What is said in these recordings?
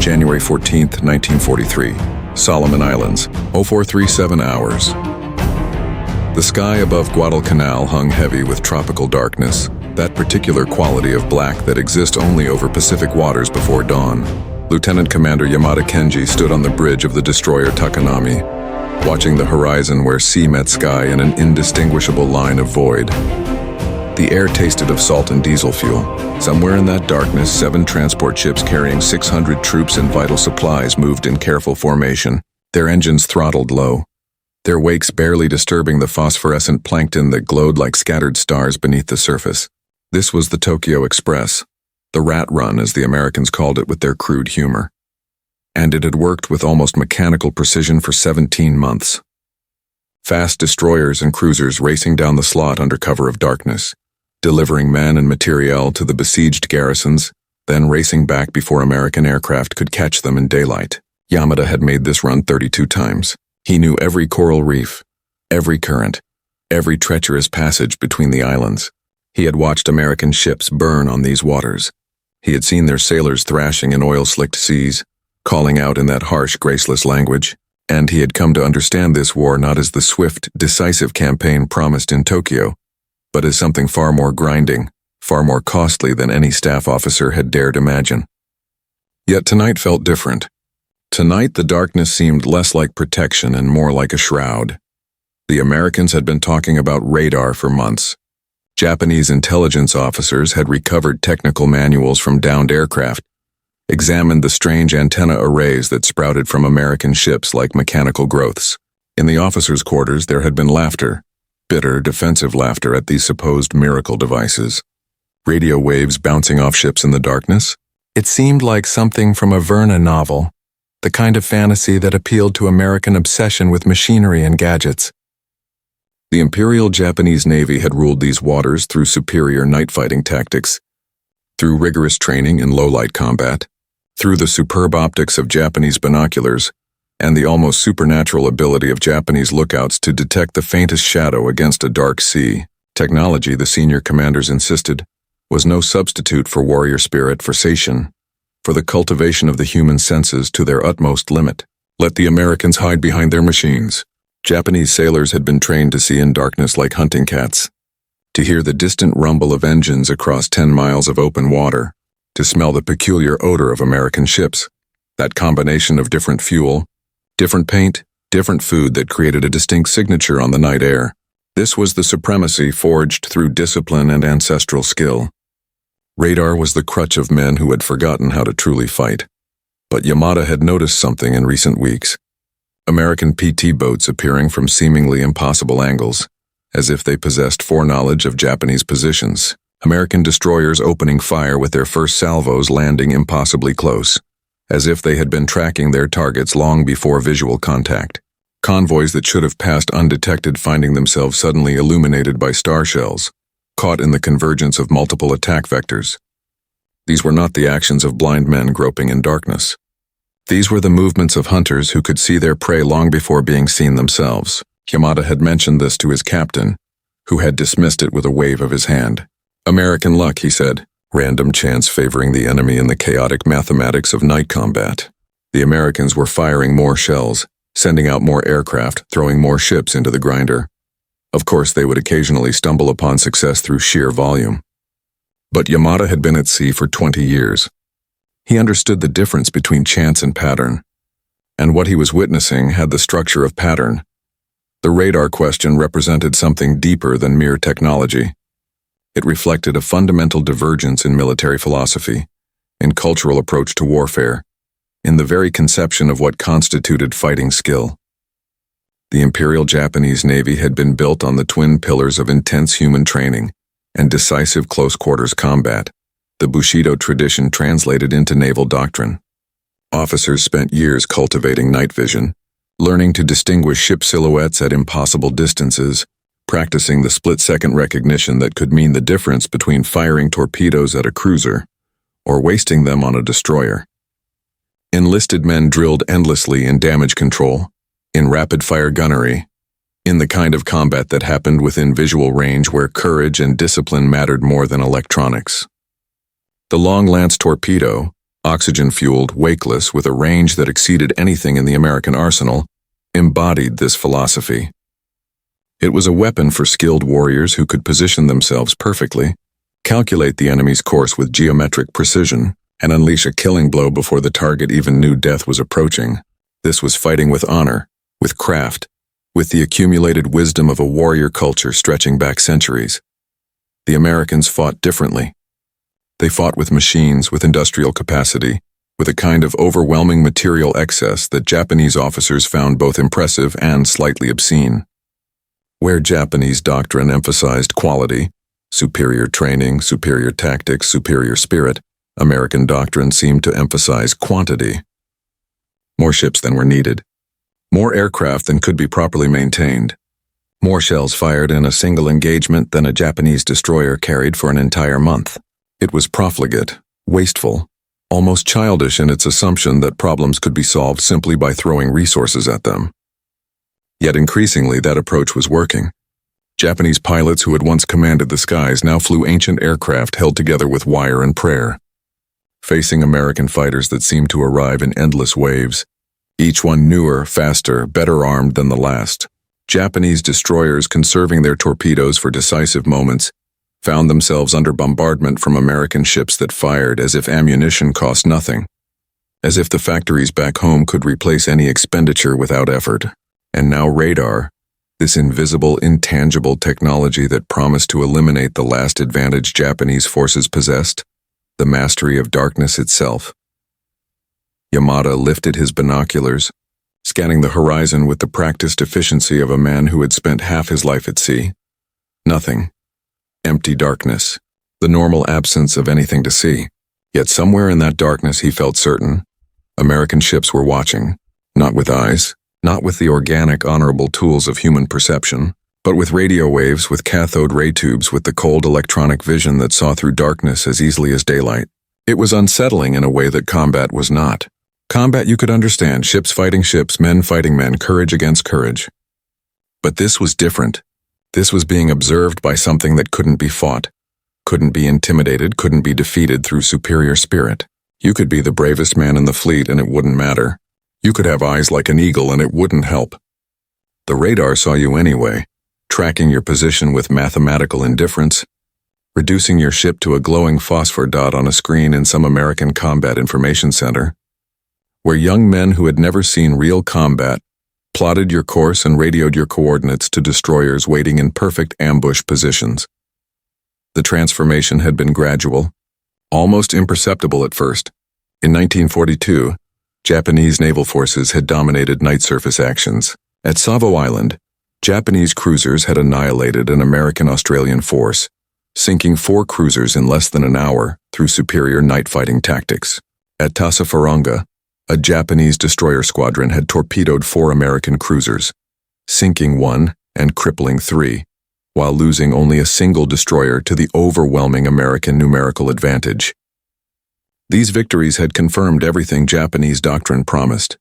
January 14th, 1943, Solomon Islands, 0437 hours. The sky above Guadalcanal hung heavy with tropical darkness, that particular quality of black that exists only over Pacific waters before dawn. Lieutenant Commander Yamada Kenji stood on the bridge of the destroyer Takanami, watching the horizon where sea met sky in an indistinguishable line of void. The air tasted of salt and diesel fuel. Somewhere in that darkness, 7 transport ships carrying 600 troops and vital supplies moved in careful formation, their engines throttled low, their wakes barely disturbing the phosphorescent plankton that glowed like scattered stars beneath the surface. This was the Tokyo Express, the rat run as the Americans called it with their crude humor. And it had worked with almost mechanical precision for 17 months. Fast destroyers and cruisers racing down the slot under cover of darkness, delivering men and materiel to the besieged garrisons, then racing back before American aircraft could catch them in daylight. Yamada had made this run 32 times. He knew every coral reef, every current, every treacherous passage between the islands. He had watched American ships burn on these waters. He had seen their sailors thrashing in oil-slicked seas, calling out in that harsh, graceless language, and he had come to understand this war not as the swift, decisive campaign promised in Tokyo, but as something far more grinding, far more costly than any staff officer had dared imagine. Yet tonight felt different. Tonight the darkness seemed less like protection and more like a shroud. The Americans had been talking about radar for months. Japanese intelligence officers had recovered technical manuals from downed aircraft, examined the strange antenna arrays that sprouted from American ships like mechanical growths. In the officers' quarters there had been laughter, bitter, defensive laughter at these supposed miracle devices. Radio waves bouncing off ships in the darkness? It seemed like something from a Verne novel, the kind of fantasy that appealed to American obsession with machinery and gadgets. The Imperial Japanese Navy had ruled these waters through superior night-fighting tactics, through rigorous training in low-light combat, through the superb optics of Japanese binoculars, and the almost supernatural ability of Japanese lookouts to detect the faintest shadow against a dark sea. Technology, the senior commanders insisted, was no substitute for warrior spirit, for satiation, for the cultivation of the human senses to their utmost limit. Let the Americans hide behind their machines. Japanese sailors had been trained to see in darkness like hunting cats, to hear the distant rumble of engines across 10 miles of open water, to smell the peculiar odor of American ships, that combination of different fuel, different paint, different food that created a distinct signature on the night air. This was the supremacy forged through discipline and ancestral skill. Radar was the crutch of men who had forgotten how to truly fight. But Yamada had noticed something in recent weeks. American PT boats appearing from seemingly impossible angles, as if they possessed foreknowledge of Japanese positions. American destroyers opening fire with their first salvos landing impossibly close, as if they had been tracking their targets long before visual contact. Convoys that should have passed undetected finding themselves suddenly illuminated by star shells, caught in the convergence of multiple attack vectors. These were not the actions of blind men groping in darkness. These were the movements of hunters who could see their prey long before being seen themselves. Yamada had mentioned this to his captain, who had dismissed it with a wave of his hand. American luck, he said, random chance favoring the enemy in the chaotic mathematics of night combat. The Americans were firing more shells, sending out more aircraft, throwing more ships into the grinder. Of course, they would occasionally stumble upon success through sheer volume. But Yamada had been at sea for 20 years. He understood the difference between chance and pattern, and what he was witnessing had the structure of pattern. The radar question represented something deeper than mere technology. It reflected a fundamental divergence in military philosophy, in cultural approach to warfare, in the very conception of what constituted fighting skill. The Imperial Japanese Navy had been built on the twin pillars of intense human training and decisive close-quarters combat, the Bushido tradition translated into naval doctrine. Officers spent years cultivating night vision, learning to distinguish ship silhouettes at impossible distances, practicing the split-second recognition that could mean the difference between firing torpedoes at a cruiser or wasting them on a destroyer. Enlisted men drilled endlessly in damage control, in rapid-fire gunnery, in the kind of combat that happened within visual range where courage and discipline mattered more than electronics. The long lance torpedo, oxygen-fueled, wakeless, with a range that exceeded anything in the American arsenal, embodied this philosophy. It was a weapon for skilled warriors who could position themselves perfectly, calculate the enemy's course with geometric precision, and unleash a killing blow before the target even knew death was approaching. This was fighting with honor, with craft, with the accumulated wisdom of a warrior culture stretching back centuries. The Americans fought differently. They fought with machines, with industrial capacity, with a kind of overwhelming material excess that Japanese officers found both impressive and slightly obscene. Where Japanese doctrine emphasized quality, superior training, superior tactics, superior spirit, American doctrine seemed to emphasize quantity. More ships than were needed. More aircraft than could be properly maintained. More shells fired in a single engagement than a Japanese destroyer carried for an entire month. It was profligate, wasteful, almost childish in its assumption that problems could be solved simply by throwing resources at them. Yet increasingly that approach was working. Japanese pilots who had once commanded the skies now flew ancient aircraft held together with wire and prayer. Facing American fighters that seemed to arrive in endless waves, each one newer, faster, better armed than the last, Japanese destroyers conserving their torpedoes for decisive moments found themselves under bombardment from American ships that fired as if ammunition cost nothing, as if the factories back home could replace any expenditure without effort. And now radar, this invisible, intangible technology that promised to eliminate the last advantage Japanese forces possessed, the mastery of darkness itself. Yamada lifted his binoculars, scanning the horizon with the practiced efficiency of a man who had spent half his life at sea. Nothing. Empty darkness. The normal absence of anything to see. Yet somewhere in that darkness he felt certain. American ships were watching, not with eyes, not with the organic, honorable tools of human perception, but with radio waves, with cathode ray tubes, with the cold electronic vision that saw through darkness as easily as daylight. It was unsettling in a way that combat was not. Combat you could understand, ships fighting ships, men fighting men, courage against courage. But this was different. This was being observed by something that couldn't be fought, couldn't be intimidated, couldn't be defeated through superior spirit. You could be the bravest man in the fleet and it wouldn't matter. You could have eyes like an eagle and it wouldn't help. The radar saw you anyway, tracking your position with mathematical indifference, reducing your ship to a glowing phosphor dot on a screen in some American combat information center, where young men who had never seen real combat plotted your course and radioed your coordinates to destroyers waiting in perfect ambush positions. The transformation had been gradual, almost imperceptible at first. In 1942, Japanese naval forces had dominated night surface actions. At Savo Island, Japanese cruisers had annihilated an American-Australian force, sinking 4 cruisers in less than an hour through superior night fighting tactics. At Tasafaranga, a Japanese destroyer squadron had torpedoed 4 American cruisers, sinking 1 and crippling 3, while losing only a single destroyer to the overwhelming American numerical advantage. These victories had confirmed everything Japanese doctrine promised,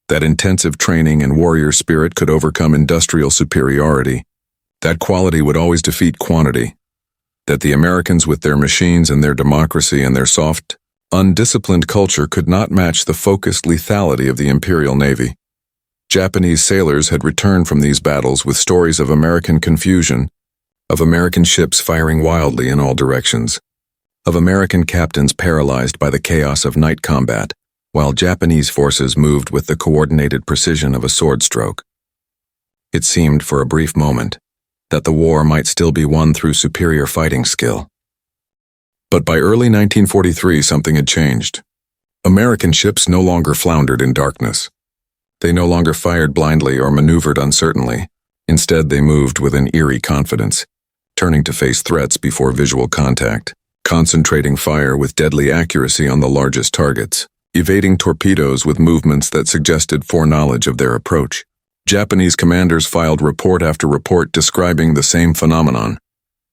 that intensive training and warrior spirit could overcome industrial superiority, that quality would always defeat quantity, that the Americans with their machines and their democracy and their soft, undisciplined culture could not match the focused lethality of the Imperial Navy. Japanese sailors had returned from these battles with stories of American confusion, of American ships firing wildly in all directions, of American captains paralyzed by the chaos of night combat, while Japanese forces moved with the coordinated precision of a sword stroke. It seemed for a brief moment that the war might still be won through superior fighting skill. But by early 1943, something had changed. American ships no longer floundered in darkness. They no longer fired blindly or maneuvered uncertainly. Instead, they moved with an eerie confidence, turning to face threats before visual contact, concentrating fire with deadly accuracy on the largest targets, evading torpedoes with movements that suggested foreknowledge of their approach. Japanese commanders filed report after report describing the same phenomenon.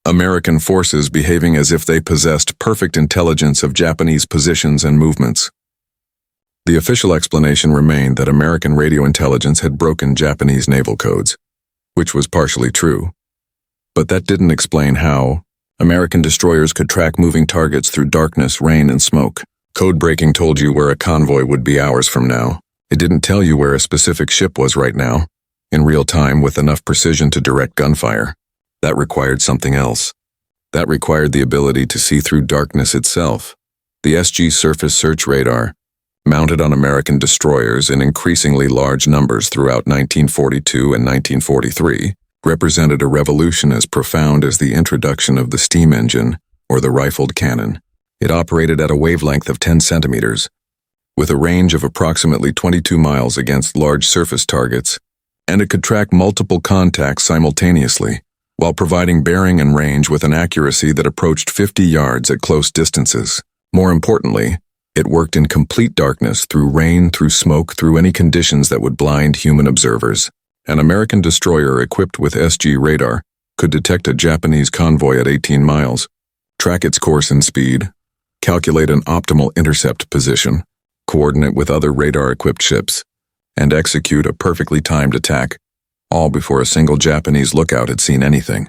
American forces behaving as if they possessed perfect intelligence of Japanese positions and movements. The official explanation remained that American radio intelligence had broken Japanese naval codes, which was partially true. But that didn't explain how American destroyers could track moving targets through darkness, rain, and smoke. Code breaking told you where a convoy would be hours from now. It didn't tell you where a specific ship was right now, in real time with enough precision to direct gunfire. That required something else. That required the ability to see through darkness itself. The SG surface search radar, mounted on American destroyers in increasingly large numbers throughout 1942 and 1943, represented a revolution as profound as the introduction of the steam engine or the rifled cannon. It operated at a wavelength of 10 centimeters, with a range of approximately 22 miles against large surface targets, and it could track multiple contacts simultaneously, while providing bearing and range with an accuracy that approached 50 yards at close distances. More importantly, it worked in complete darkness, through rain, through smoke, through any conditions that would blind human observers. An American destroyer equipped with SG radar could detect a Japanese convoy at 18 miles, track its course and speed, calculate an optimal intercept position, coordinate with other radar-equipped ships, and execute a perfectly timed attack, all before a single Japanese lookout had seen anything.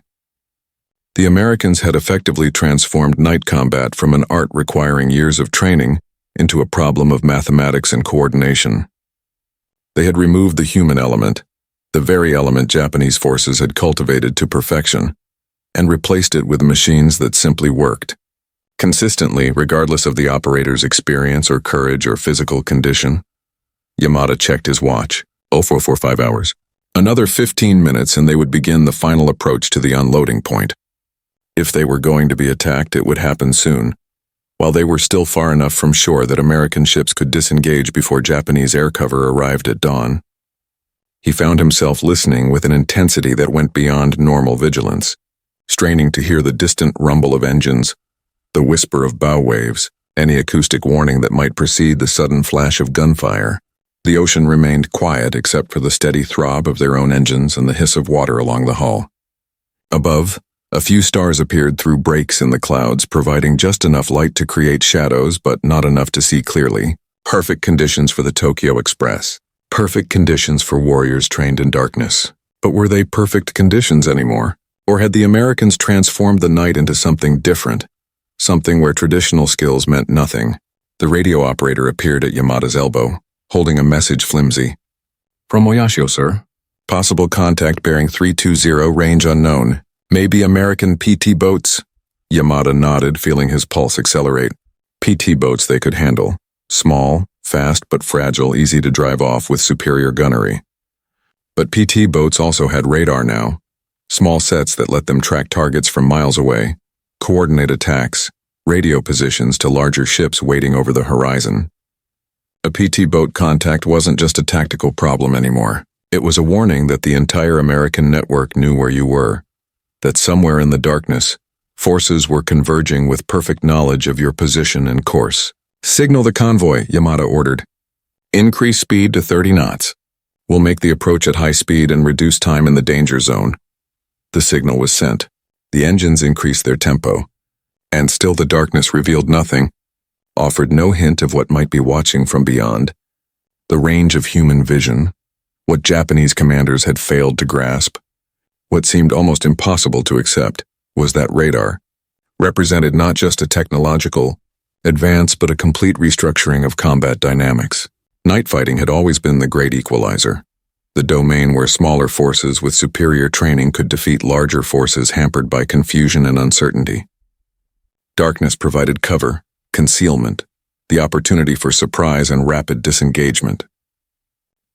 The Americans had effectively transformed night combat from an art requiring years of training into a problem of mathematics and coordination. They had removed the human element, the very element Japanese forces had cultivated to perfection, and replaced it with machines that simply worked. Consistently, regardless of the operator's experience or courage or physical condition. Yamada checked his watch. 0445 hours. Another 15 minutes and they would begin the final approach to the unloading point. If they were going to be attacked, it would happen soon, while they were still far enough from shore that American ships could disengage before Japanese air cover arrived at dawn. He found himself listening with an intensity that went beyond normal vigilance, straining to hear the distant rumble of engines, the whisper of bow waves, any acoustic warning that might precede the sudden flash of gunfire. The ocean remained quiet except for the steady throb of their own engines and the hiss of water along the hull. Above, a few stars appeared through breaks in the clouds, providing just enough light to create shadows but not enough to see clearly. Perfect conditions for the Tokyo Express. Perfect conditions for warriors trained in darkness. But were they perfect conditions anymore? Or had the Americans transformed the night into something different? Something where traditional skills meant nothing. The radio operator appeared at Yamada's elbow, holding a message flimsy. From Oyashio, sir. Possible contact bearing 320, range unknown. Maybe American PT boats? Yamada nodded, feeling his pulse accelerate. PT boats they could handle. Small, fast but fragile, easy to drive off with superior gunnery. But PT boats also had radar now. Small sets that let them track targets from miles away, coordinate attacks, radio positions to larger ships waiting over the horizon. A PT boat contact wasn't just a tactical problem anymore. It was a warning that the entire American network knew where you were, that somewhere in the darkness, forces were converging with perfect knowledge of your position and course. Signal the convoy, Yamada ordered. Increase speed to 30 knots. We'll make the approach at high speed and reduce time in the danger zone. The signal was sent. The engines increased their tempo. And still the darkness revealed nothing, offered no hint of what might be watching from beyond. The range of human vision, what Japanese commanders had failed to grasp, what seemed almost impossible to accept, was that radar represented not just a technological advance but a complete restructuring of combat dynamics. Night fighting had always been the great equalizer, the domain where smaller forces with superior training could defeat larger forces hampered by confusion and uncertainty. Darkness provided cover, concealment, the opportunity for surprise and rapid disengagement.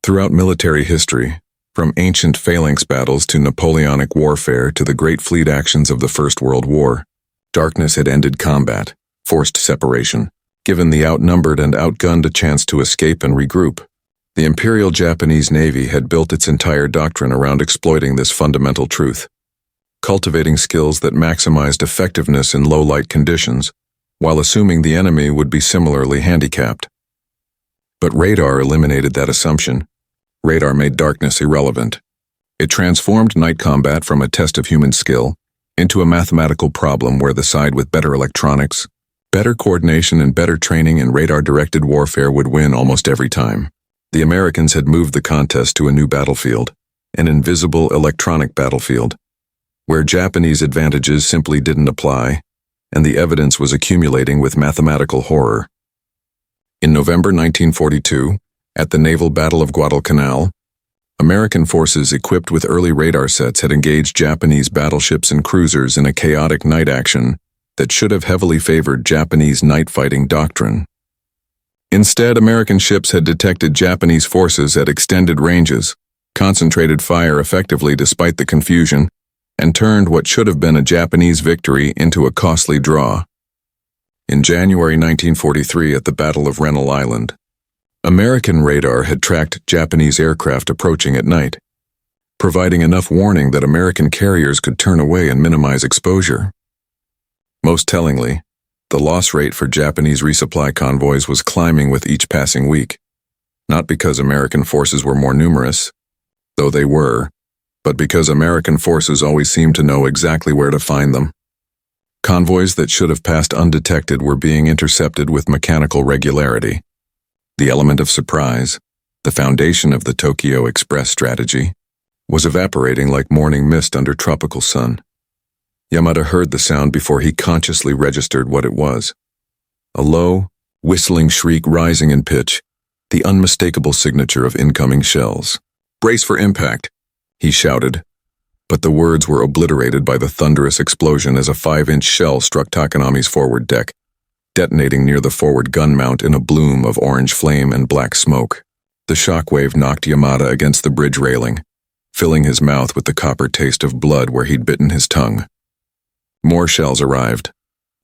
Throughout military history, from ancient phalanx battles to Napoleonic warfare to the great fleet actions of the First World War, darkness had ended combat, forced separation, given the outnumbered and outgunned a chance to escape and regroup. The Imperial Japanese Navy had built its entire doctrine around exploiting this fundamental truth, cultivating skills that maximized effectiveness in low-light conditions, while assuming the enemy would be similarly handicapped. But radar eliminated that assumption. Radar made darkness irrelevant. It transformed night combat from a test of human skill into a mathematical problem where the side with better electronics, better coordination and better training in radar-directed warfare would win almost every time. The Americans had moved the contest to a new battlefield, an invisible electronic battlefield, where Japanese advantages simply didn't apply, and the evidence was accumulating with mathematical horror. In November 1942, at the Naval Battle of Guadalcanal, American forces equipped with early radar sets had engaged Japanese battleships and cruisers in a chaotic night action that should have heavily favored Japanese night fighting doctrine. Instead, American ships had detected Japanese forces at extended ranges, concentrated fire effectively despite the confusion, and turned what should have been a Japanese victory into a costly draw. In January 1943 at the Battle of Rennell Island, American radar had tracked Japanese aircraft approaching at night, providing enough warning that American carriers could turn away and minimize exposure. Most tellingly, the loss rate for Japanese resupply convoys was climbing with each passing week, not because American forces were more numerous, though they were, but because American forces always seemed to know exactly where to find them. Convoys that should have passed undetected were being intercepted with mechanical regularity. The element of surprise, the foundation of the Tokyo Express strategy, was evaporating like morning mist under tropical sun. Yamada heard the sound before he consciously registered what it was. A low, whistling shriek rising in pitch, the unmistakable signature of incoming shells. "Brace for impact," he shouted, but the words were obliterated by the thunderous explosion as a 5-inch shell struck Takanami's forward deck, detonating near the forward gun mount in a bloom of orange flame and black smoke. The shockwave knocked Yamada against the bridge railing, filling his mouth with the copper taste of blood where he'd bitten his tongue. More shells arrived,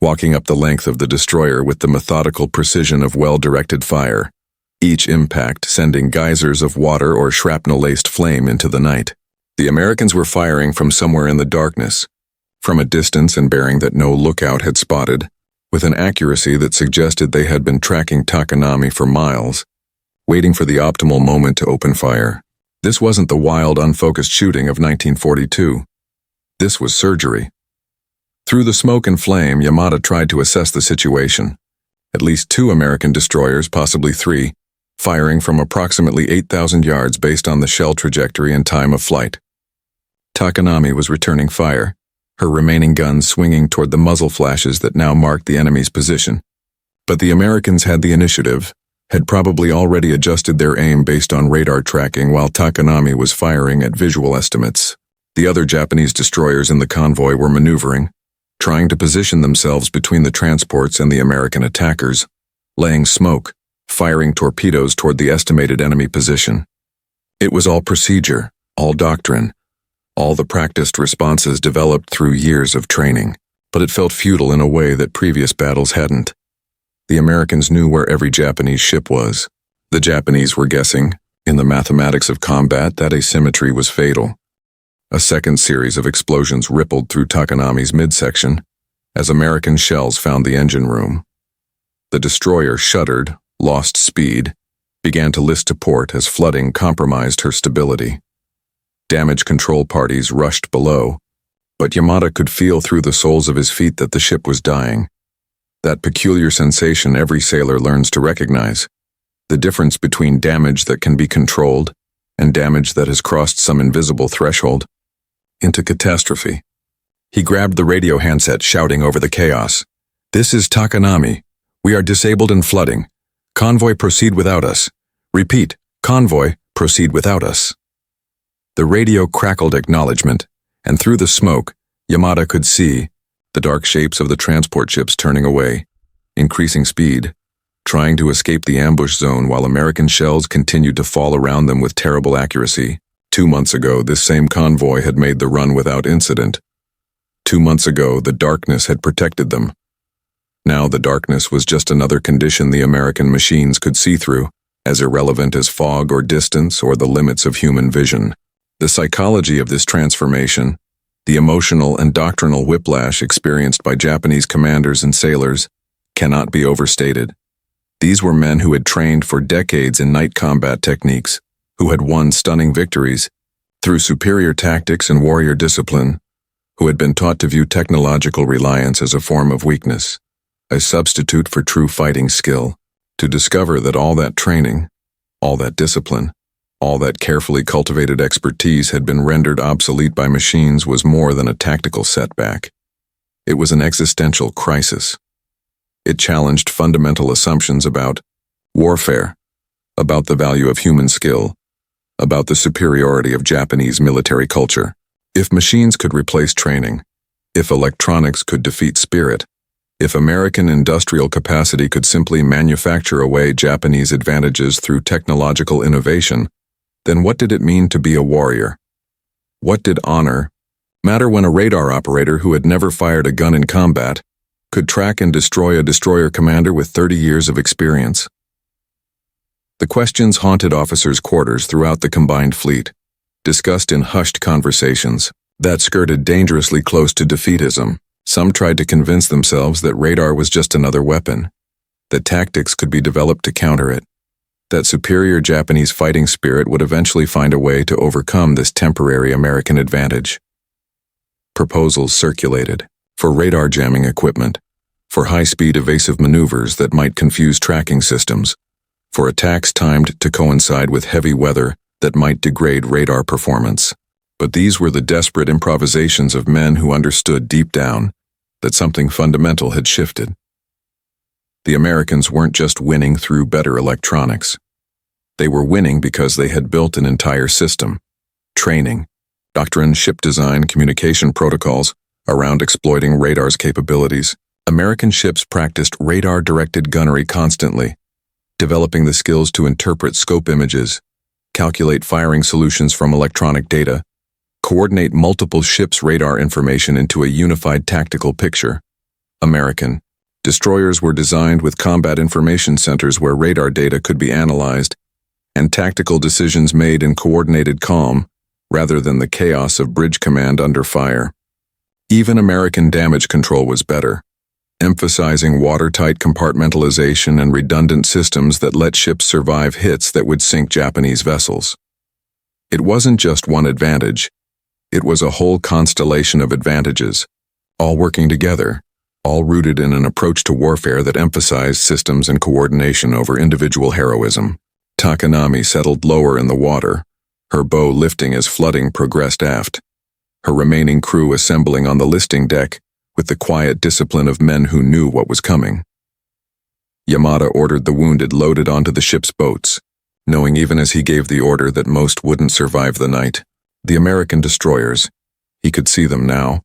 walking up the length of the destroyer with the methodical precision of well-directed fire, each impact sending geysers of water or shrapnel-laced flame into the night. The Americans were firing from somewhere in the darkness, from a distance and bearing that no lookout had spotted, with an accuracy that suggested they had been tracking Takanami for miles, waiting for the optimal moment to open fire. This wasn't the wild, unfocused shooting of 1942. This was surgery. Through the smoke and flame, Yamada tried to assess the situation. At least 2 American destroyers, possibly 3, firing from approximately 8,000 yards based on the shell trajectory and time of flight. Takanami was returning fire, her remaining guns swinging toward the muzzle flashes that now marked the enemy's position. But the Americans had the initiative, had probably already adjusted their aim based on radar tracking while Takanami was firing at visual estimates. The other Japanese destroyers in the convoy were maneuvering, trying to position themselves between the transports and the American attackers, laying smoke, firing torpedoes toward the estimated enemy position. It was all procedure, all doctrine, all the practiced responses developed through years of training, but it felt futile in a way that previous battles hadn't. The Americans knew where every Japanese ship was. The Japanese were guessing, in the mathematics of combat, that asymmetry was fatal. A second series of explosions rippled through Takanami's midsection as American shells found the engine room. The destroyer shuddered, lost speed, began to list to port as flooding compromised her stability. Damage control parties rushed below, but Yamada could feel through the soles of his feet that the ship was dying. That peculiar sensation every sailor learns to recognize, the difference between damage that can be controlled and damage that has crossed some invisible threshold into catastrophe. He grabbed the radio handset, shouting over the chaos. "This is Takanami. We are disabled and flooding. Convoy proceed without us. Repeat, convoy proceed without us." The radio crackled acknowledgement, and through the smoke, Yamada could see the dark shapes of the transport ships turning away, increasing speed, trying to escape the ambush zone while American shells continued to fall around them with terrible accuracy. 2 months ago, this same convoy had made the run without incident. 2 months ago, the darkness had protected them. Now the darkness was just another condition the American machines could see through, as irrelevant as fog or distance or the limits of human vision. The psychology of this transformation, the emotional and doctrinal whiplash experienced by Japanese commanders and sailors, cannot be overstated. These were men who had trained for decades in night combat techniques, who had won stunning victories through superior tactics and warrior discipline, who had been taught to view technological reliance as a form of weakness, a substitute for true fighting skill, to discover that all that training, all that discipline, all that carefully cultivated expertise had been rendered obsolete by machines was more than a tactical setback. It was an existential crisis. It challenged fundamental assumptions about Warfare, about the value of human skill, about the superiority of Japanese military culture. If machines could replace training, if electronics could defeat spirit, if American industrial capacity could simply manufacture away Japanese advantages through technological innovation, then what did it mean to be a warrior? What did honor matter when a radar operator who had never fired a gun in combat could track and destroy a destroyer commander with 30 years of experience? The questions haunted officers' quarters throughout the combined fleet, discussed in hushed conversations that skirted dangerously close to defeatism. Some tried to convince themselves that radar was just another weapon, that tactics could be developed to counter it, that superior Japanese fighting spirit would eventually find a way to overcome this temporary American advantage. Proposals circulated for radar jamming equipment, for high-speed evasive maneuvers that might confuse tracking systems, for attacks timed to coincide with heavy weather that might degrade radar performance. But these were the desperate improvisations of men who understood deep down that something fundamental had shifted. The Americans weren't just winning through better electronics. They were winning because they had built an entire system, training, doctrine, ship design, communication protocols around exploiting radar's capabilities. American ships practiced radar-directed gunnery constantly, developing the skills to interpret scope images, calculate firing solutions from electronic data, coordinate multiple ships' radar information into a unified tactical picture. American destroyers were designed with combat information centers where radar data could be analyzed and tactical decisions made in coordinated calm rather than the chaos of bridge command under fire. Even American damage control was better, emphasizing watertight compartmentalization and redundant systems that let ships survive hits that would sink Japanese vessels. It wasn't just one advantage. It was a whole constellation of advantages, all working together, all rooted in an approach to warfare that emphasized systems and coordination over individual heroism. Takanami settled lower in the water, her bow lifting as flooding progressed aft, her remaining crew assembling on the listing deck with the quiet discipline of men who knew what was coming. Yamada ordered the wounded loaded onto the ship's boats, knowing even as he gave the order that most wouldn't survive the night. The American destroyers, he could see them now.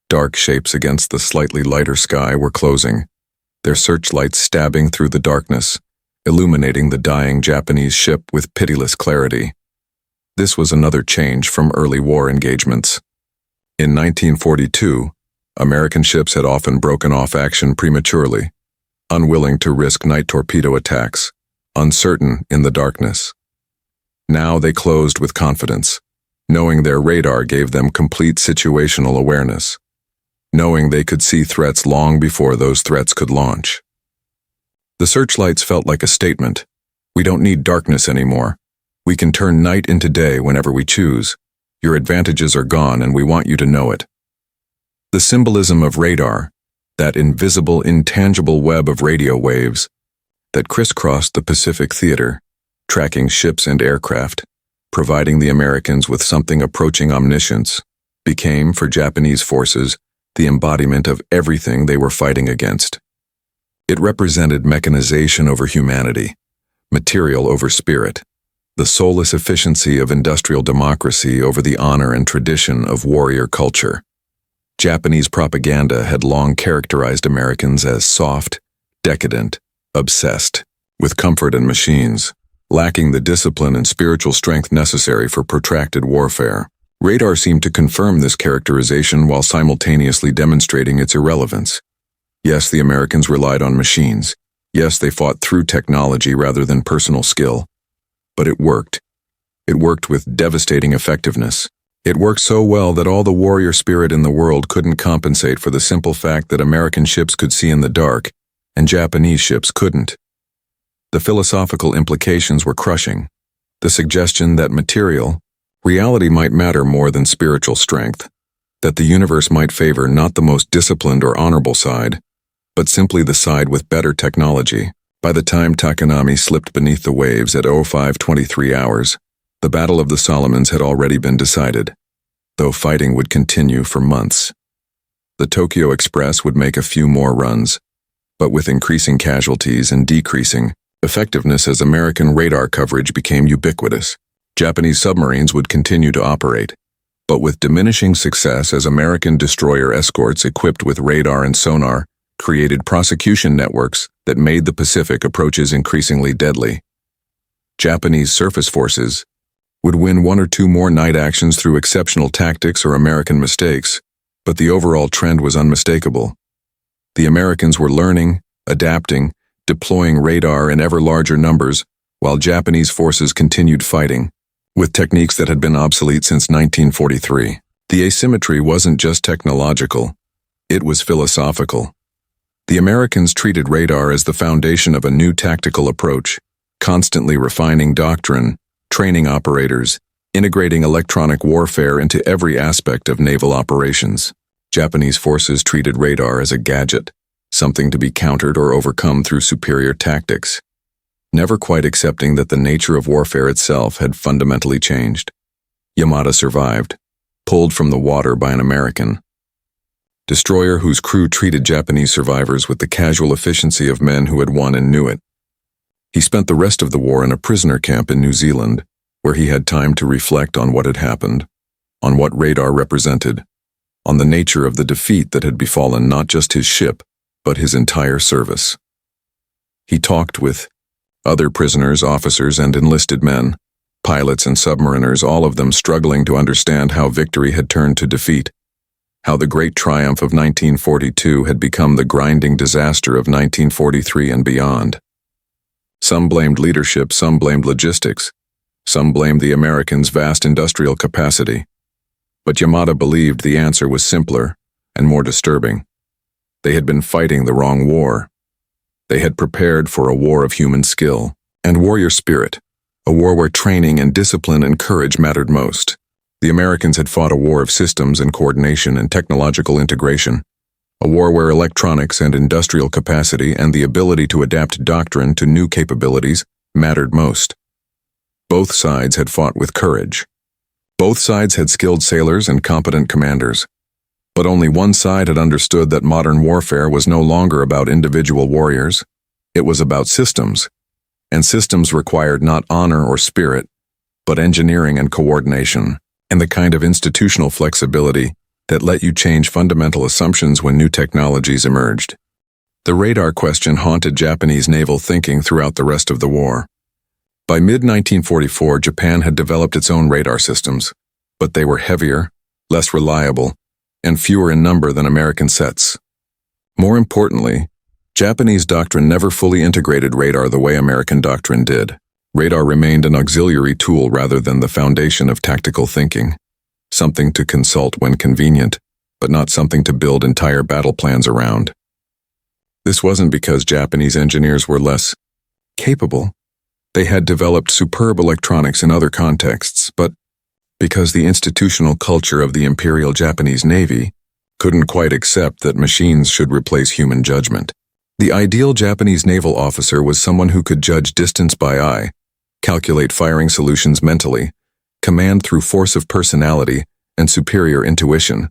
Dark shapes against the slightly lighter sky were closing, their searchlights stabbing through the darkness, illuminating the dying Japanese ship with pitiless clarity. This was another change from early war engagements. In 1942, American ships had often broken off action prematurely, unwilling to risk night torpedo attacks, uncertain in the darkness. Now they closed with confidence, knowing their radar gave them complete situational awareness, knowing they could see threats long before those threats could launch. The searchlights felt like a statement. We don't need darkness anymore. We can turn night into day whenever we choose. Your advantages are gone and we want you to know it. The symbolism of radar, that invisible, intangible web of radio waves that crisscrossed the Pacific theater, tracking ships and aircraft, providing the Americans with something approaching omniscience, became, for Japanese forces, the embodiment of everything they were fighting against. It represented mechanization over humanity, material over spirit, the soulless efficiency of industrial democracy over the honor and tradition of warrior culture. Japanese propaganda had long characterized Americans as soft, decadent, obsessed with comfort and machines, lacking the discipline and spiritual strength necessary for protracted warfare. Radar seemed to confirm this characterization while simultaneously demonstrating its irrelevance. Yes, the Americans relied on machines. Yes, they fought through technology rather than personal skill. But it worked. It worked with devastating effectiveness. It worked so well that all the warrior spirit in the world couldn't compensate for the simple fact that American ships could see in the dark and Japanese ships couldn't. The philosophical implications were crushing. The suggestion that reality might matter more than spiritual strength, that the universe might favor not the most disciplined or honorable side, but simply the side with better technology. By the time Takanami slipped beneath the waves at 05:23 hours, the Battle of the Solomons had already been decided, though fighting would continue for months. The Tokyo Express would make a few more runs, but with increasing casualties and decreasing effectiveness as American radar coverage became ubiquitous. Japanese submarines would continue to operate, but with diminishing success as American destroyer escorts equipped with radar and sonar created prosecution networks that made the Pacific approaches increasingly deadly. Japanese surface forces would win one or two more night actions through exceptional tactics or American mistakes, but the overall trend was unmistakable. The Americans were learning, adapting, deploying radar in ever larger numbers, while Japanese forces continued fighting, with techniques that had been obsolete since 1943. The asymmetry wasn't just technological, it was philosophical. The Americans treated radar as the foundation of a new tactical approach, constantly refining doctrine, training operators, integrating electronic warfare into every aspect of naval operations. Japanese forces treated radar as a gadget, something to be countered or overcome through superior tactics, never quite accepting that the nature of warfare itself had fundamentally changed. Yamada survived, pulled from the water by an American destroyer whose crew treated Japanese survivors with the casual efficiency of men who had won and knew it. He spent the rest of the war in a prisoner camp in New Zealand, where he had time to reflect on what had happened, on what radar represented, on the nature of the defeat that had befallen not just his ship, but his entire service. He talked with other prisoners, officers, and enlisted men, pilots and submariners, all of them struggling to understand how victory had turned to defeat, how the great triumph of 1942 had become the grinding disaster of 1943 and beyond. Some blamed leadership, some blamed logistics, some blamed the Americans' vast industrial capacity. But Yamada believed the answer was simpler and more disturbing. They had been fighting the wrong war. They had prepared for a war of human skill and warrior spirit, a war where training and discipline and courage mattered most. The Americans had fought a war of systems and coordination and technological integration, a war where electronics and industrial capacity and the ability to adapt doctrine to new capabilities mattered most. Both sides had fought with courage. Both sides had skilled sailors and competent commanders. But only one side had understood that modern warfare was no longer about individual warriors. It was about systems, and systems required not honor or spirit, but engineering and coordination, and the kind of institutional flexibility that let you change fundamental assumptions when new technologies emerged. The radar question haunted Japanese naval thinking throughout the rest of the war. By mid-1944, Japan had developed its own radar systems, but they were heavier, less reliable, and fewer in number than American sets. More importantly, Japanese doctrine never fully integrated radar the way American doctrine did. Radar remained an auxiliary tool rather than the foundation of tactical thinking, something to consult when convenient, but not something to build entire battle plans around. This wasn't because Japanese engineers were less capable. They had developed superb electronics in other contexts, but because the institutional culture of the Imperial Japanese Navy couldn't quite accept that machines should replace human judgment. The ideal Japanese naval officer was someone who could judge distance by eye, calculate firing solutions mentally, command through force of personality, and superior intuition.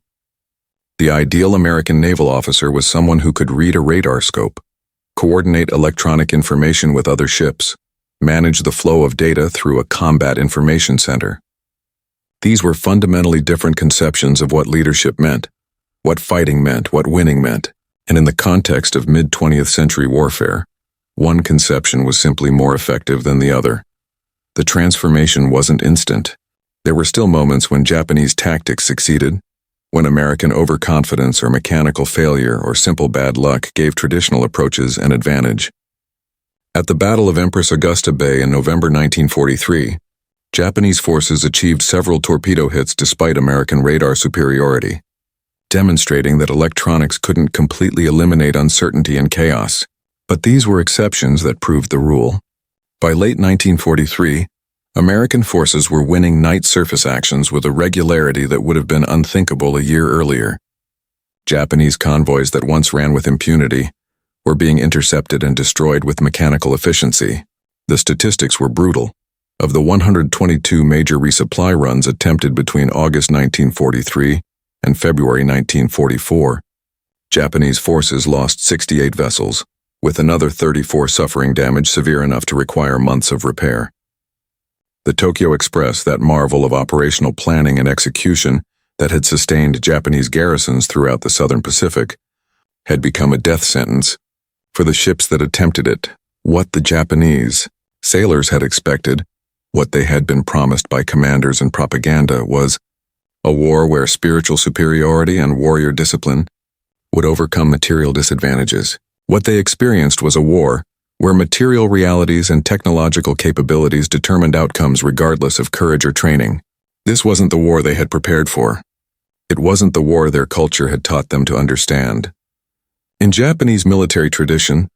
The ideal American naval officer was someone who could read a radar scope, coordinate electronic information with other ships, manage the flow of data through a combat information center. These were fundamentally different conceptions of what leadership meant, what fighting meant, what winning meant, and in the context of mid-20th century warfare, one conception was simply more effective than the other. The transformation wasn't instant. There were still moments when Japanese tactics succeeded, when American overconfidence or mechanical failure or simple bad luck gave traditional approaches an advantage. At the Battle of Empress Augusta Bay in November 1943, Japanese forces achieved several torpedo hits despite American radar superiority, demonstrating that electronics couldn't completely eliminate uncertainty and chaos. But these were exceptions that proved the rule. By late 1943, American forces were winning night surface actions with a regularity that would have been unthinkable a year earlier. Japanese convoys that once ran with impunity were being intercepted and destroyed with mechanical efficiency. The statistics were brutal. Of the 122 major resupply runs attempted between August 1943 and February 1944, Japanese forces lost 68 vessels, with another 34 suffering damage severe enough to require months of repair. The Tokyo Express, that marvel of operational planning and execution that had sustained Japanese garrisons throughout the southern Pacific, had become a death sentence for the ships that attempted it. What the Japanese sailors had expected, what they had been promised by commanders and propaganda, was a war where spiritual superiority and warrior discipline would overcome material disadvantages. What they experienced was a war where material realities and technological capabilities determined outcomes regardless of courage or training. This wasn't the war they had prepared for. It wasn't the war their culture had taught them to understand. In Japanese military tradition,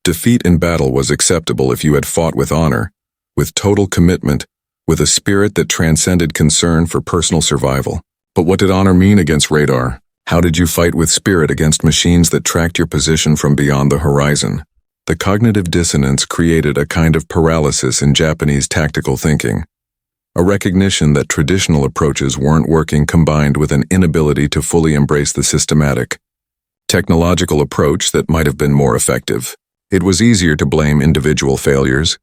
defeat in battle was acceptable if you had fought with honor, with total commitment, with a spirit that transcended concern for personal survival. But what did honor mean against radar? How did you fight with spirit against machines that tracked your position from beyond the horizon? The cognitive dissonance created a kind of paralysis in Japanese tactical thinking, a recognition that traditional approaches weren't working combined with an inability to fully embrace the systematic, technological approach that might have been more effective. It was easier to blame individual failures,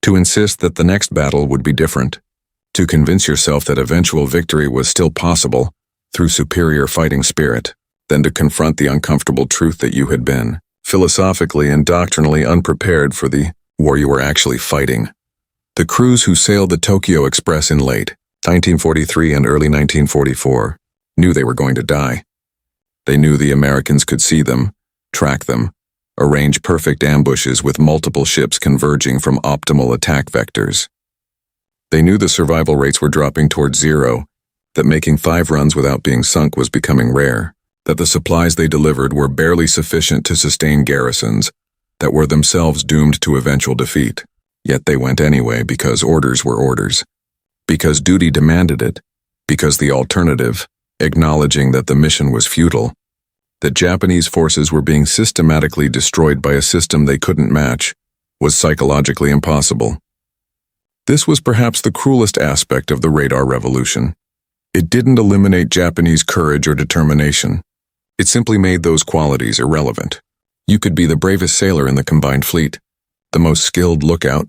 to insist that the next battle would be different, to convince yourself that eventual victory was still possible through superior fighting spirit, than to confront the uncomfortable truth that you had been philosophically and doctrinally unprepared for the war you were actually fighting. The crews who sailed the Tokyo Express in late 1943 and early 1944 knew they were going to die. They knew the Americans could see them, track them, arrange perfect ambushes with multiple ships converging from optimal attack vectors. They knew the survival rates were dropping towards zero, that making 5 runs without being sunk was becoming rare, that the supplies they delivered were barely sufficient to sustain garrisons that were themselves doomed to eventual defeat. Yet they went anyway because orders were orders, because duty demanded it, because the alternative, acknowledging that the mission was futile, that Japanese forces were being systematically destroyed by a system they couldn't match, was psychologically impossible. This was perhaps the cruelest aspect of the radar revolution. It didn't eliminate Japanese courage or determination. It simply made those qualities irrelevant. You could be the bravest sailor in the combined fleet, the most skilled lookout,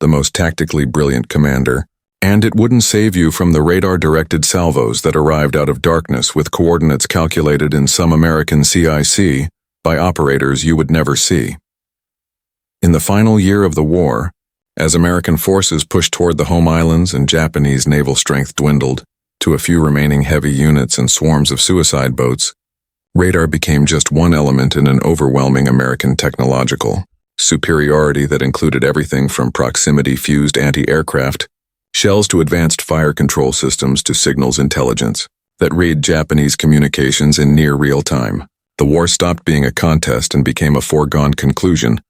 the most tactically brilliant commander, and it wouldn't save you from the radar-directed salvos that arrived out of darkness with coordinates calculated in some American CIC by operators you would never see. In the final year of the war, as American forces pushed toward the home islands and Japanese naval strength dwindled to a few remaining heavy units and swarms of suicide boats, radar became just one element in an overwhelming American technological superiority that included everything from proximity-fused anti-aircraft shells to advanced fire control systems to signals intelligence that read Japanese communications in near real time. The war stopped being a contest and became a foregone conclusion,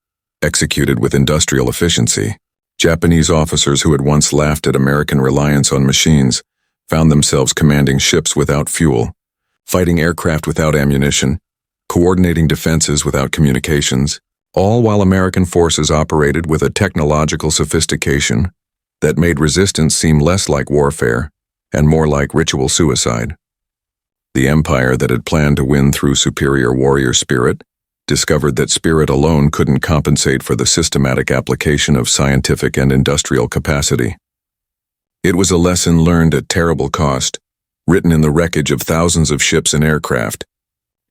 executed with industrial efficiency. Japanese officers who had once laughed at American reliance on machines found themselves commanding ships without fuel, fighting aircraft without ammunition, coordinating defenses without communications, all while American forces operated with a technological sophistication that made resistance seem less like warfare and more like ritual suicide. The empire that had planned to win through superior warrior spirit discovered that spirit alone couldn't compensate for the systematic application of scientific and industrial capacity. It was a lesson learned at terrible cost, written in the wreckage of thousands of ships and aircraft,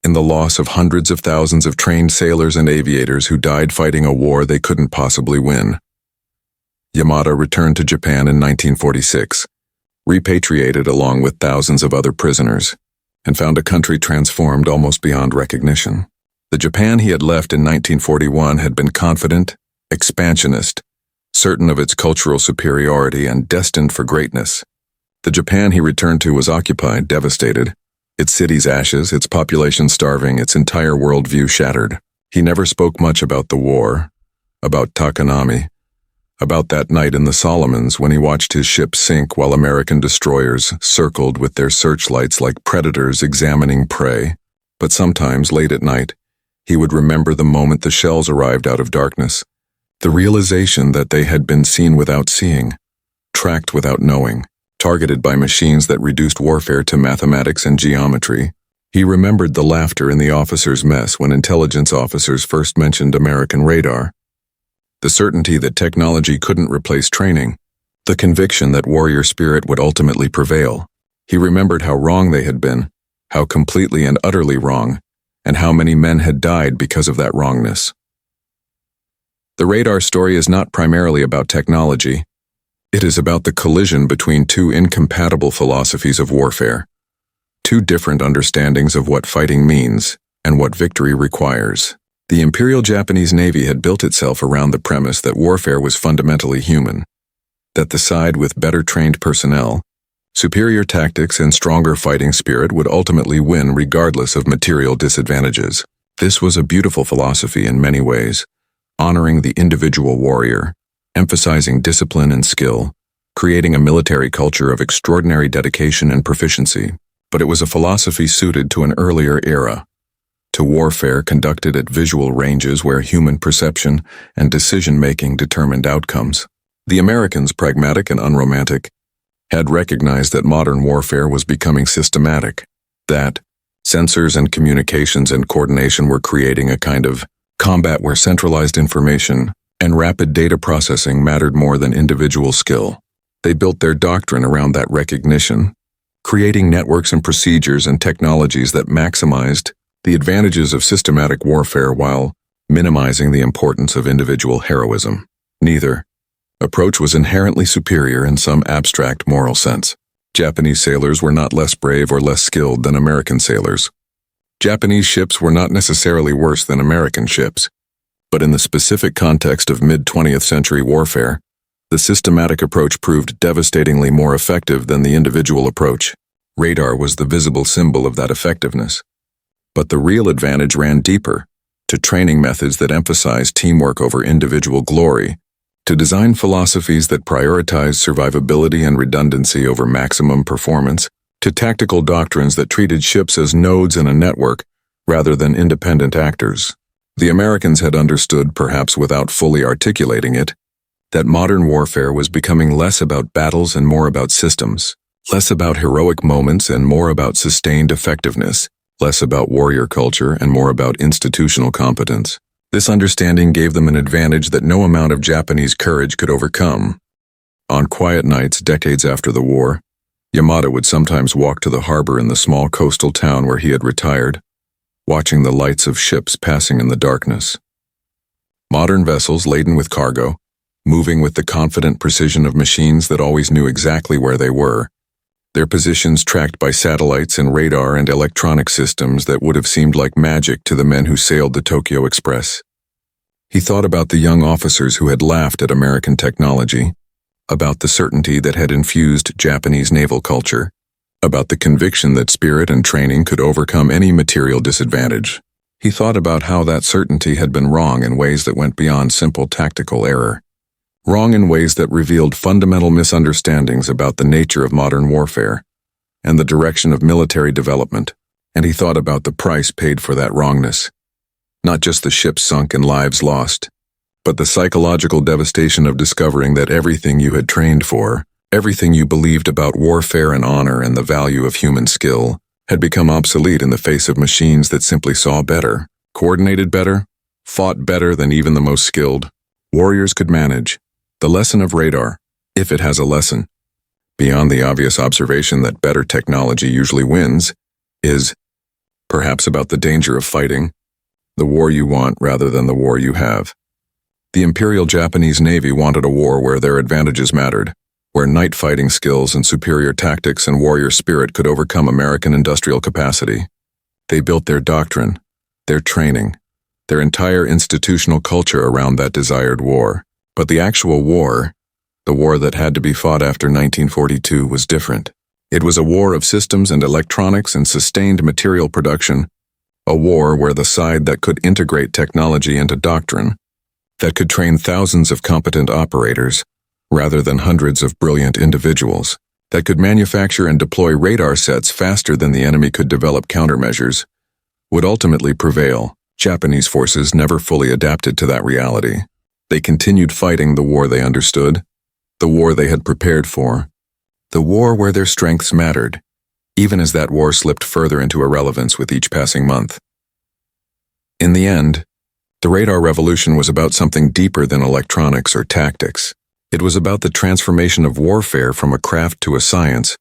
in the loss of hundreds of thousands of trained sailors and aviators who died fighting a war they couldn't possibly win. Yamada returned to Japan in 1946, repatriated along with thousands of other prisoners, and found a country transformed almost beyond recognition. The Japan he had left in 1941 had been confident, expansionist, certain of its cultural superiority and destined for greatness. The Japan he returned to was occupied, devastated, its cities ashes, its population starving, its entire worldview shattered. He never spoke much about the war, about Takanami, about that night in the Solomons when he watched his ship sink while American destroyers circled with their searchlights like predators examining prey. But sometimes, late at night, he would remember the moment the shells arrived out of darkness, the realization that they had been seen without seeing, tracked without knowing, targeted by machines that reduced warfare to mathematics and geometry. He remembered the laughter in the officers' mess when intelligence officers first mentioned American radar, the certainty that technology couldn't replace training, the conviction that warrior spirit would ultimately prevail. He remembered how wrong they had been, how completely and utterly wrong, and how many men had died because of that wrongness. The radar story is not primarily about technology. It is about the collision between two incompatible philosophies of warfare, two different understandings of what fighting means and what victory requires. The Imperial Japanese Navy had built itself around the premise that warfare was fundamentally human, that the side with better trained personnel, superior tactics, and stronger fighting spirit would ultimately win regardless of material disadvantages. This was a beautiful philosophy in many ways, honoring the individual warrior, emphasizing discipline and skill, creating a military culture of extraordinary dedication and proficiency. But it was a philosophy suited to an earlier era, to warfare conducted at visual ranges where human perception and decision-making determined outcomes. The Americans, pragmatic and unromantic, had recognized that modern warfare was becoming systematic, that sensors and communications and coordination were creating a kind of combat where centralized information and rapid data processing mattered more than individual skill. They built their doctrine around that recognition, creating networks and procedures and technologies that maximized the advantages of systematic warfare while minimizing the importance of individual heroism. Neither approach was inherently superior in some abstract moral sense. Japanese sailors were not less brave or less skilled than American sailors. Japanese ships were not necessarily worse than American ships. But in the specific context of mid-20th century warfare, the systematic approach proved devastatingly more effective than the individual approach. Radar was the visible symbol of that effectiveness. But the real advantage ran deeper, to training methods that emphasized teamwork over individual glory, to design philosophies that prioritized survivability and redundancy over maximum performance, to tactical doctrines that treated ships as nodes in a network rather than independent actors. The Americans had understood, perhaps without fully articulating it, that modern warfare was becoming less about battles and more about systems, less about heroic moments and more about sustained effectiveness, less about warrior culture and more about institutional competence. This understanding gave them an advantage that no amount of Japanese courage could overcome. On quiet nights decades after the war, Yamada would sometimes walk to the harbor in the small coastal town where he had retired, watching the lights of ships passing in the darkness. Modern vessels laden with cargo, moving with the confident precision of machines that always knew exactly where they were, their positions tracked by satellites and radar and electronic systems that would have seemed like magic to the men who sailed the Tokyo Express. He thought about the young officers who had laughed at American technology, about the certainty that had infused Japanese naval culture, about the conviction that spirit and training could overcome any material disadvantage. He thought about how that certainty had been wrong in ways that went beyond simple tactical error. Wrong in ways that revealed fundamental misunderstandings about the nature of modern warfare and the direction of military development, and he thought about the price paid for that wrongness. Not just the ships sunk and lives lost, but the psychological devastation of discovering that everything you had trained for, everything you believed about warfare and honor and the value of human skill, had become obsolete in the face of machines that simply saw better, coordinated better, fought better than even the most skilled. Warriors could manage. The lesson of radar, if it has a lesson, beyond the obvious observation that better technology usually wins, is perhaps about the danger of fighting, the war you want rather than the war you have. The Imperial Japanese Navy wanted a war where their advantages mattered, where night fighting skills and superior tactics and warrior spirit could overcome American industrial capacity. They built their doctrine, their training, their entire institutional culture around that desired war. But the actual war, the war that had to be fought after 1942, was different. It was a war of systems and electronics and sustained material production, a war where the side that could integrate technology into doctrine, that could train thousands of competent operators, rather than hundreds of brilliant individuals, that could manufacture and deploy radar sets faster than the enemy could develop countermeasures, would ultimately prevail. Japanese forces never fully adapted to that reality. They continued fighting the war they understood, the war they had prepared for, the war where their strengths mattered, even as that war slipped further into irrelevance with each passing month. In the end, the radar revolution was about something deeper than electronics or tactics. It was about the transformation of warfare from a craft to a science,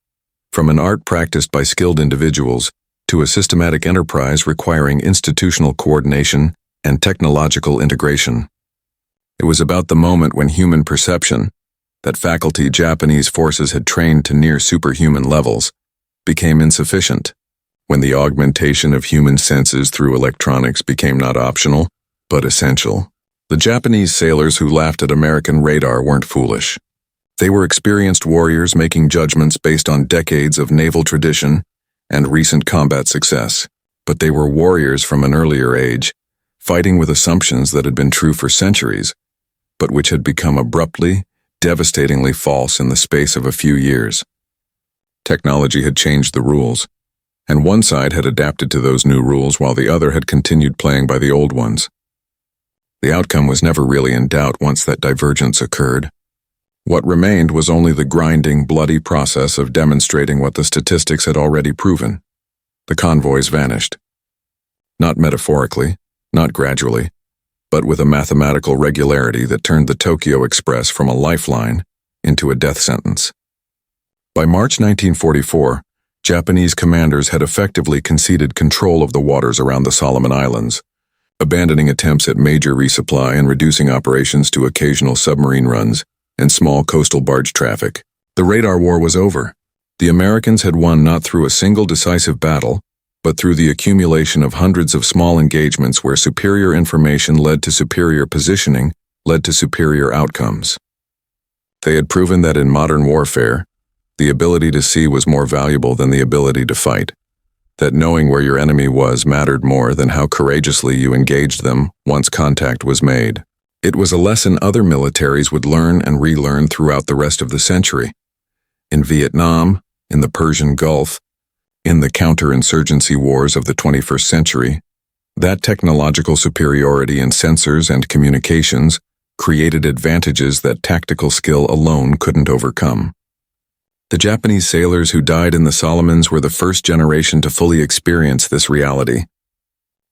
from an art practiced by skilled individuals to a systematic enterprise requiring institutional coordination and technological integration. It was about the moment when human perception, that faculty Japanese forces had trained to near superhuman levels, became insufficient, when the augmentation of human senses through electronics became not optional, but essential. The Japanese sailors who laughed at American radar weren't foolish. They were experienced warriors making judgments based on decades of naval tradition and recent combat success. But they were warriors from an earlier age, fighting with assumptions that had been true for centuries, but which had become abruptly, devastatingly false in the space of a few years. Technology had changed the rules, and one side had adapted to those new rules while the other had continued playing by the old ones. The outcome was never really in doubt once that divergence occurred. What remained was only the grinding, bloody process of demonstrating what the statistics had already proven. The convoys vanished. Not metaphorically, not gradually, but with a mathematical regularity that turned the Tokyo Express from a lifeline into a death sentence. By March 1944, Japanese commanders had effectively conceded control of the waters around the Solomon Islands, abandoning attempts at major resupply and reducing operations to occasional submarine runs and small coastal barge traffic. The radar war was over. The Americans had won not through a single decisive battle, but through the accumulation of hundreds of small engagements where superior information led to superior positioning, led to superior outcomes. They had proven that in modern warfare, the ability to see was more valuable than the ability to fight, that knowing where your enemy was mattered more than how courageously you engaged them once contact was made. It was a lesson other militaries would learn and relearn throughout the rest of the century. In Vietnam, in the Persian Gulf, in the counterinsurgency wars of the 21st century, that technological superiority in sensors and communications created advantages that tactical skill alone couldn't overcome. The Japanese sailors who died in the Solomons were the first generation to fully experience this reality.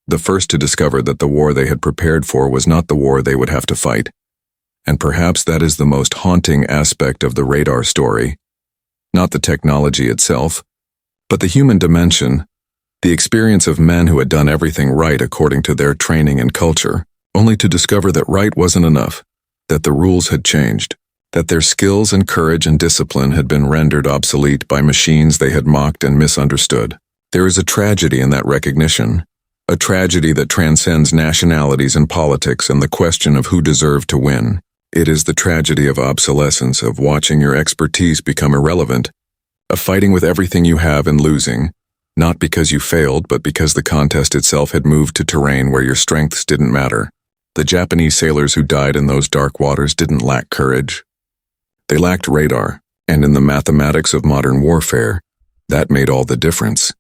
The first to discover that the war they had prepared for was not the war they would have to fight. And perhaps that is the most haunting aspect of the radar story. Not the technology itself, but the human dimension, the experience of men who had done everything right according to their training and culture, only to discover that right wasn't enough, that the rules had changed, that their skills and courage and discipline had been rendered obsolete by machines they had mocked and misunderstood. There is a tragedy in that recognition, a tragedy that transcends nationalities and politics and the question of who deserved to win. It is the tragedy of obsolescence, of watching your expertise become irrelevant, of fighting with everything you have and losing, not because you failed, but because the contest itself had moved to terrain where your strengths didn't matter. The Japanese sailors who died in those dark waters didn't lack courage. They lacked radar, and in the mathematics of modern warfare, that made all the difference.